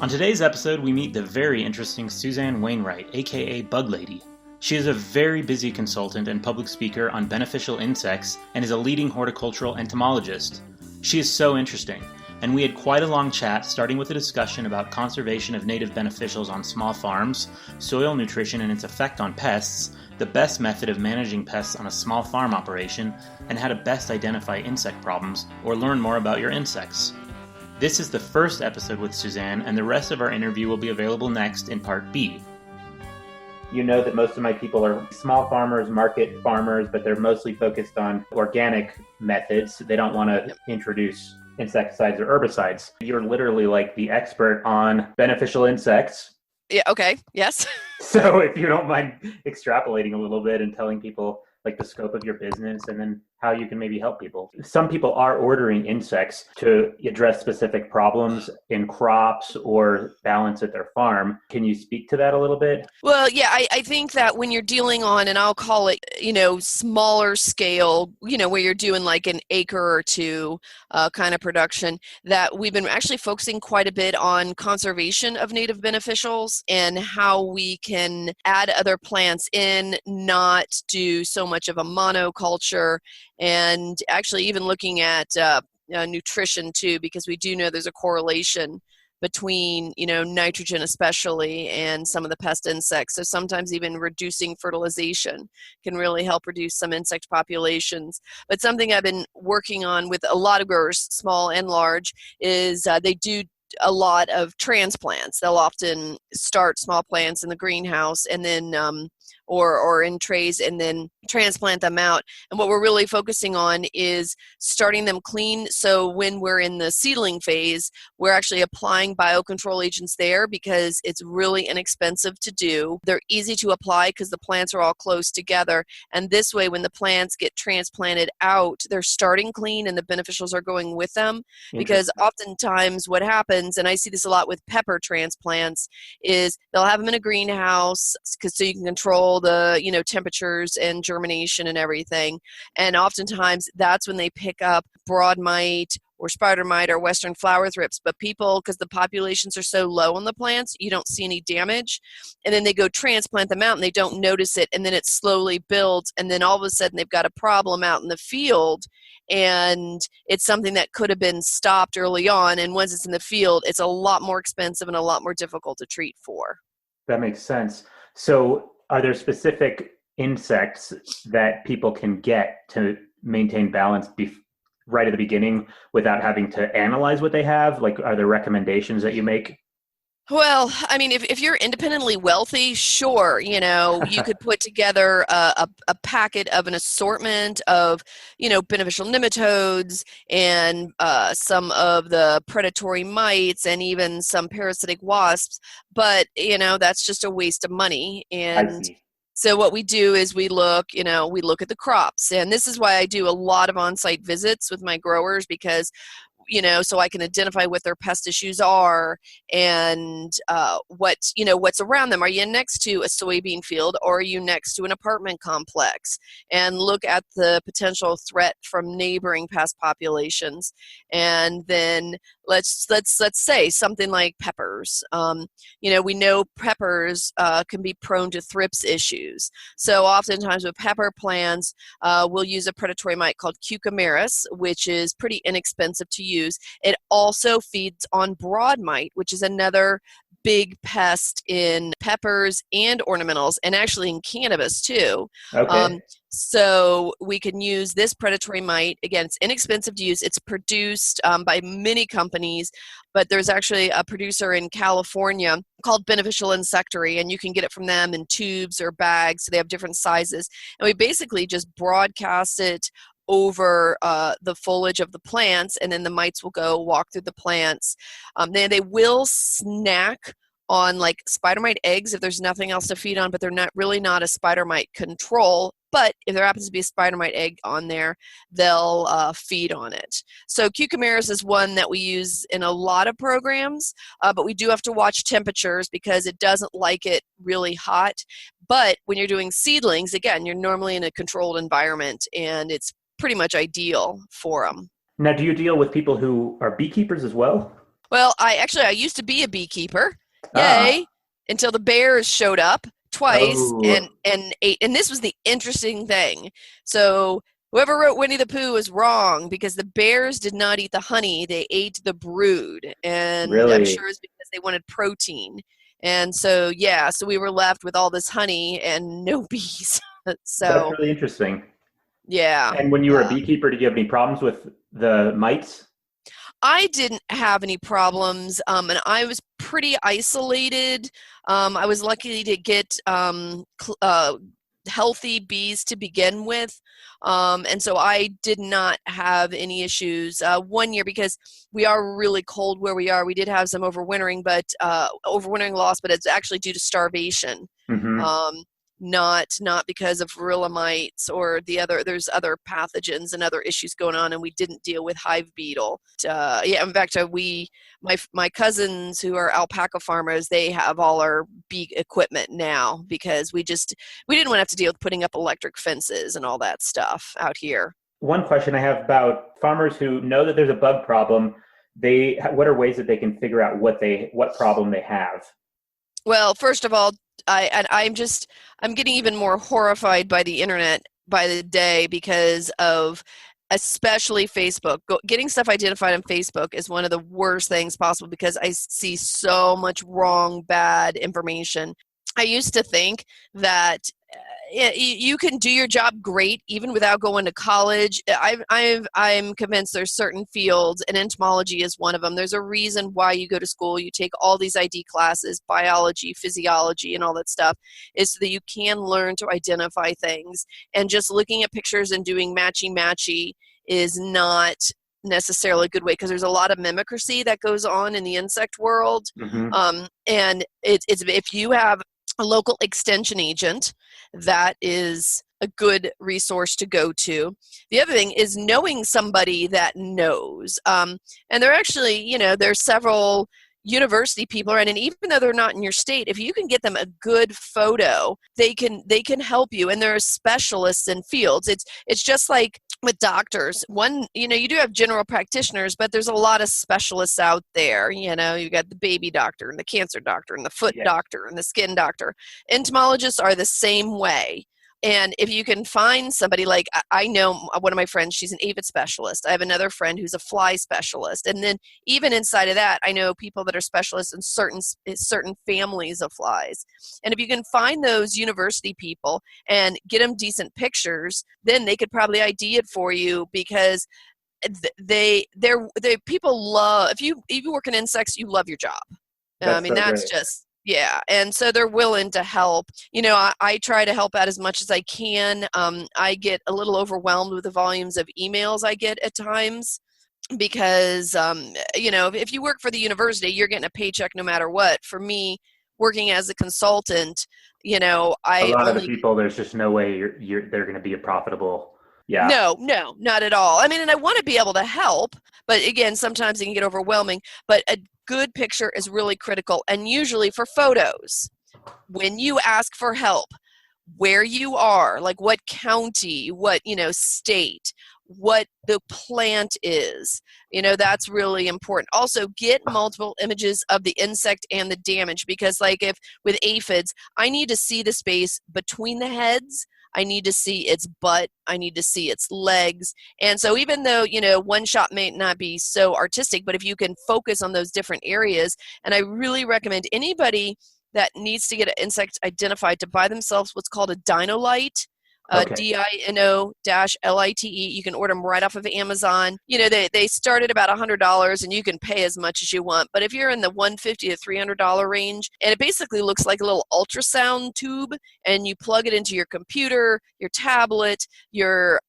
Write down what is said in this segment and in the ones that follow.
On today's episode, we meet the very interesting Suzanne Wainwright, aka Bug Lady. She is a very busy consultant and public speaker on beneficial insects and is a leading horticultural entomologist. She is so interesting, and we had quite a long chat starting with a discussion about conservation of native beneficials on small farms, soil nutrition and its effect on pests, the best method of managing pests on a small farm operation, and how to best identify insect problems or learn more about your insects. This is the first episode with Suzanne, and the rest of our interview will be available next in Part B. You know that most of my people are small farmers, market farmers, but they're mostly focused on organic methods. They don't want to introduce insecticides or herbicides. You're literally like the expert on beneficial insects. Yeah, okay, yes. So if you don't mind extrapolating a little bit and telling people like the scope of your business and then how you can maybe help people. Some people are ordering insects to address specific problems in crops or balance at their farm. Can you speak to that a little bit? Well, yeah, I think that when you're dealing on, and I'll call it, smaller scale, where you're doing like an acre or two kind of production, that we've been actually focusing quite a bit on conservation of native beneficials and how we can add other plants in, not do so much of a monoculture, and actually even looking at nutrition too, because we do know there's a correlation between, nitrogen especially and some of the pest insects. So sometimes even reducing fertilization can really help reduce some insect populations. But something I've been working on with a lot of growers, small and large, is they do a lot of transplants. They'll often start small plants in the greenhouse and then or in trays and then transplant them out. And what we're really focusing on is starting them clean. So when we're in the seedling phase, we're actually applying biocontrol agents there because it's really inexpensive to do. They're easy to apply because the plants are all close together. And this way, when the plants get transplanted out, they're starting clean and the beneficials are going with them. Because oftentimes what happens, and I see this a lot with pepper transplants, is they'll have them in a greenhouse so you can control the temperatures and germination and everything, and oftentimes that's when they pick up broad mite or spider mite or western flower thrips. But people, because the populations are so low on the plants, you don't see any damage, and then they go transplant them out and they don't notice it, and then it slowly builds, and then all of a sudden they've got a problem out in the field, and it's something that could have been stopped early on, and once it's in the field, it's a lot more expensive and a lot more difficult to treat for. That makes sense. So are there specific insects that people can get to maintain balance right at the beginning without having to analyze what they have? Like, are there recommendations that you make? Well, I mean, if you're independently wealthy, sure, you could put together a packet of an assortment of, beneficial nematodes and some of the predatory mites and even some parasitic wasps. But, that's just a waste of money. And so what we do is we look at the crops. And this is why I do a lot of on-site visits with my growers, because so I can identify what their pest issues are and what's around them. Are you next to a soybean field, or are you next to an apartment complex? And look at the potential threat from neighboring pest populations. And then let's say something like peppers. We know peppers can be prone to thrips issues. So oftentimes with pepper plants, we'll use a predatory mite called cucumaris, which is pretty inexpensive to use. It also feeds on broad mite, which is another big pest in peppers and ornamentals, and actually in cannabis too. Okay. So we can use this predatory mite. Again, it's inexpensive to use. It's produced by many companies, but there's actually a producer in California called Beneficial Insectary, and you can get it from them in tubes or bags. So they have different sizes. And we basically just broadcast it over the foliage of the plants, and then the mites will go walk through the plants. Then they will snack on like spider mite eggs if there's nothing else to feed on, but they're not a spider mite control. But if there happens to be a spider mite egg on there, they'll feed on it. So cucumaris is one that we use in a lot of programs, but we do have to watch temperatures because it doesn't like it really hot. But when you're doing seedlings, again, you're normally in a controlled environment, and it's pretty much ideal for them. Now, do you deal with people who are beekeepers as well? Well, I used to be a beekeeper. Ah, Yay. Until the bears showed up twice oh, and ate. And this was the interesting thing. So whoever wrote Winnie the Pooh was wrong because the bears did not eat the honey. They ate the brood. And I'm really? sure it's because they wanted protein. And so, yeah, so we were left with all this honey and no bees. That's So, really interesting. yeah. And when you were a beekeeper, did you have any problems with the mites? I didn't have any problems, and I was pretty isolated. I was lucky to get healthy bees to begin with, and so I did not have any issues. One year, because we are really cold where we are, we did have some overwintering, but overwintering loss, but it's actually due to starvation. Mm-hmm. Um, not because of varroa mites or there's other pathogens and other issues going on, and we didn't deal with hive beetle. Yeah, in fact, my cousins who are alpaca farmers, they have all our bee equipment now because we didn't want to have to deal with putting up electric fences and all that stuff out here. One question I have about farmers who know that there's a bug problem, what are ways that they can figure out what problem they have? Well, first of all, I'm getting even more horrified by the internet by the day because of especially Facebook. Getting stuff identified on Facebook is one of the worst things possible because I see so much wrong, bad information. I used to think that you can do your job great even without going to college. I'm convinced there's certain fields, and entomology is one of them. There's a reason why you go to school. You take all these ID classes, biology, physiology, and all that stuff, is so that you can learn to identify things. And just looking at pictures and doing matchy-matchy is not necessarily a good way because there's a lot of mimicry that goes on in the insect world. Mm-hmm. And it's if you have a local extension agent, that is a good resource to go to. The other thing is knowing somebody that knows. And there are actually, there's several university people, and even though they're not in your state, if you can get them a good photo, they can help you. And there are specialists in fields. It's just like with doctors. One, you do have general practitioners, but there's a lot of specialists out there. You got the baby doctor and the cancer doctor and the foot Yes. doctor and the skin doctor. Entomologists are the same way. And if you can find somebody, like I know one of my friends, she's an aphid specialist. I have another friend who's a fly specialist. And then even inside of that, I know people that are specialists in certain families of flies. And if you can find those university people and get them decent pictures, then they could probably ID it for you because they people love, if you work in insects, you love your job. I That's mean, so that's great. just, yeah. And so they're willing to help. I try to help out as much as I can. I get a little overwhelmed with the volumes of emails I get at times because, if you work for the university, you're getting a paycheck no matter what. For me, working as a consultant, A I lot of the only. people, there's just no way they're going to be a profitable. Yeah. No, no, not at all. I mean, and I want to be able to help, but again, sometimes it can get overwhelming. But a good picture is really critical. And usually for photos, when you ask for help, where you are, like what county, what, state, what the plant is, that's really important. Also, get multiple images of the insect and the damage because, like, if with aphids, I need to see the space between the heads. I need to see its butt. I need to see its legs. And so even though, one shot may not be so artistic, but if you can focus on those different areas, and I really recommend anybody that needs to get an insect identified to buy themselves what's called a Dinolite, Okay. DINO-LITE. You can order them right off of Amazon. They start at about $100, and you can pay as much as you want. But if you're in the $150 to $300 range, and it basically looks like a little ultrasound tube, and you plug it into your computer, your tablet, your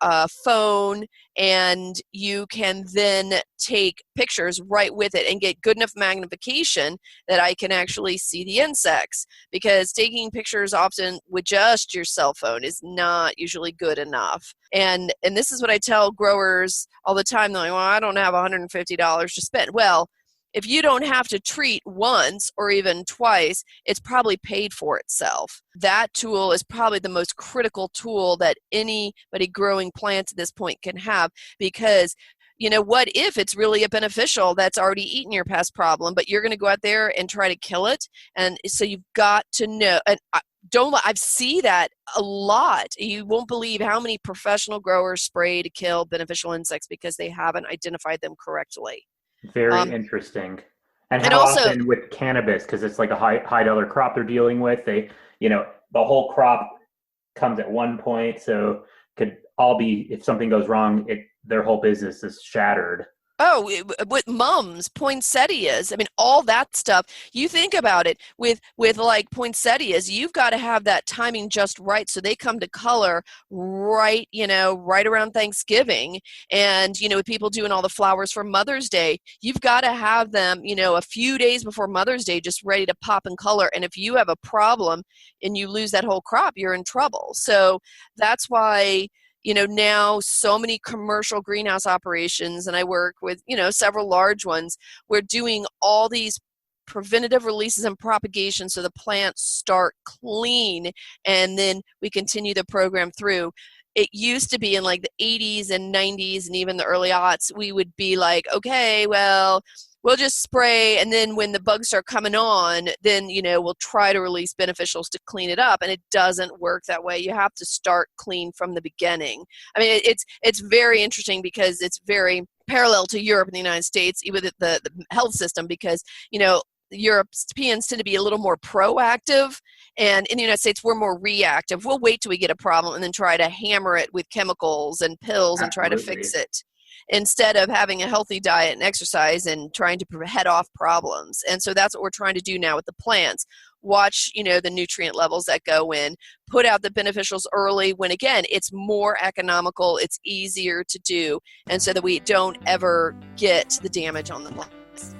phone, and you can then take pictures right with it and get good enough magnification that I can actually see the insects, because taking pictures often with just your cell phone is not usually good enough. And this is what I tell growers all the time. They're like, well, I don't have $150 to spend. Well, if you don't have to treat once or even twice, it's probably paid for itself. That tool is probably the most critical tool that anybody growing plants at this point can have, because what if it's really a beneficial that's already eaten your pest problem, but you're going to go out there and try to kill it? And so you've got to know, and I've seen that a lot. You won't believe how many professional growers spray to kill beneficial insects because they haven't identified them correctly. Very interesting. And And how also, often with cannabis, because it's like a high dollar crop they're dealing with, the whole crop comes at one point, so could all be, if something goes wrong, their whole business is shattered. with mums, poinsettias, I mean, all that stuff. You think about it with like poinsettias, you've got to have that timing just right so they come to color right, right around Thanksgiving. And, with people doing all the flowers for Mother's Day, you've got to have them, a few days before Mother's Day just ready to pop in color. And if you have a problem and you lose that whole crop, you're in trouble. So that's why now so many commercial greenhouse operations, and I work with, several large ones, we're doing all these preventative releases and propagation so the plants start clean, and then we continue the program through. It used to be in like the 80s and 90s and even the early aughts, we would be like, okay, well, we'll just spray, and then when the bugs start coming on, then we'll try to release beneficials to clean it up. And it doesn't work that way. You have to start clean from the beginning. I mean, it's very interesting because it's very parallel to Europe and the United States, even the health system, because Europeans tend to be a little more proactive, and in the United States we're more reactive. We'll wait till we get a problem and then try to hammer it with chemicals and pills and try to fix it, instead of having a healthy diet and exercise and trying to head off problems. And so that's what we're trying to do now with the plants. Watch, the nutrient levels that go in, put out the beneficials early when, again, it's more economical, it's easier to do, and so that we don't ever get the damage on the plants.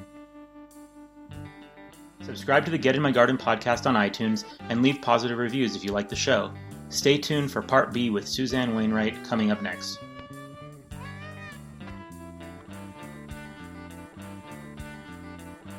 Subscribe to the Get in My Garden podcast on iTunes and leave positive reviews if you like the show. Stay tuned for Part B with Suzanne Wainwright coming up next.